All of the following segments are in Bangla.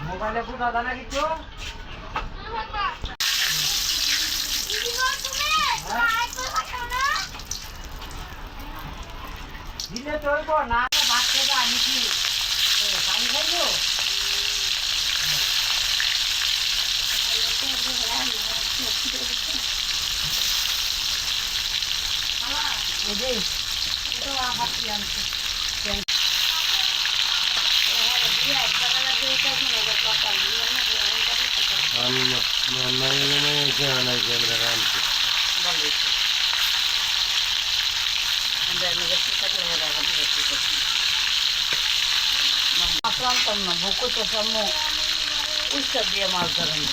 মোবাইলে ফুটা জানা কিছু দিলে চলব না ভাত খেতে আমি কি পানি খাইবো ভুকো তো সামনে উস্তা দিয়ে মাছ ধরেন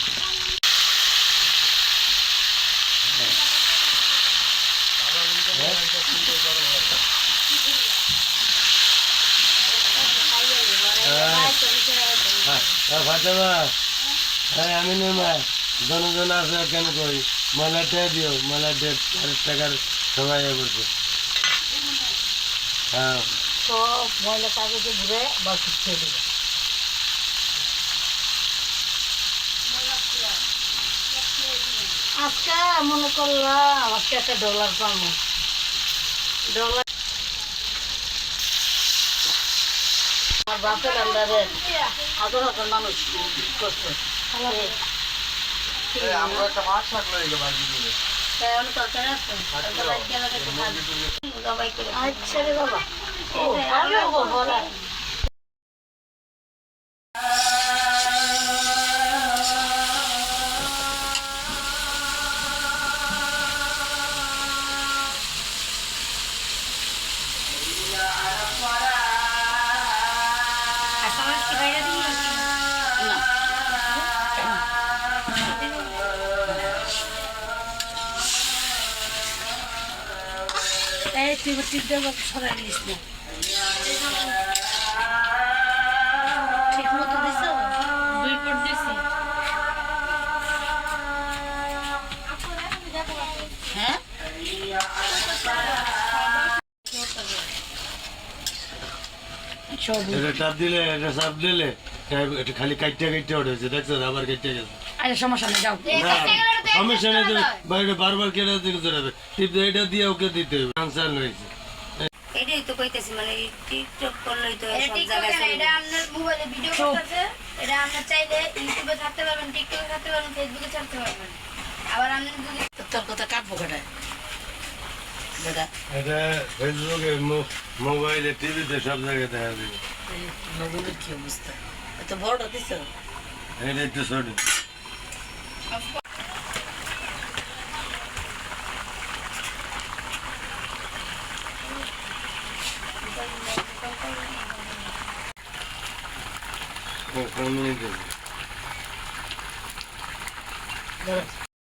আমি জনজন আছে কেন করি ময়লাটা দিও ময়লা 1.5 টাকার সময় বলছে হ্যাঁ সব ময়লা কাগজে ঘুরে বা ছেড়ে দেবে আজকে মনে করলাম আজকে একটা ডলার পাবো ডলার আমার বাপের আন্ডারে হাজার হাজার মানুষ করছে আমরা একটা মাছ থাকলো আচ্ছা রে বাবা বলা তুই সরাই নিস না ঠিক মতো দিস 2 পট দিছি হ্যাঁ টাপ দিলে এটা সাপ দিলে এটা খালি কাইটটা কাইটটা উঠেছে দেখছো আবার কাইটটা গেছে আরে সমস্যা নেই যাও সমস্যা নেই তো বাইরে বারবার কেটে দিকে চড়াবে টিপ এটা দিয়ে ওকে দিতে হবে আনসার হয়েছে এটাই তো কইতেছি মানে টিকটক করলেই তো সব জায়গায় এটা আপনার মোবাইলে ভিডিও করতেছে এটা আপনি চাইলে ইউটিউবে ছাড়তে পারবেন টিকটকে ছাড়তে পারবেন ফেসবুকে ছাড়তে পারবেন আবার আপনি যদি তোর কথা কাটবো কেটায় দাদা এটা ফেসবুকে মোবাইলে টিভিতে সব জায়গায় দেখা যাবে নবুলের কি অবস্থা এত বড়টা দিছ এটা একটু ছোট দাদা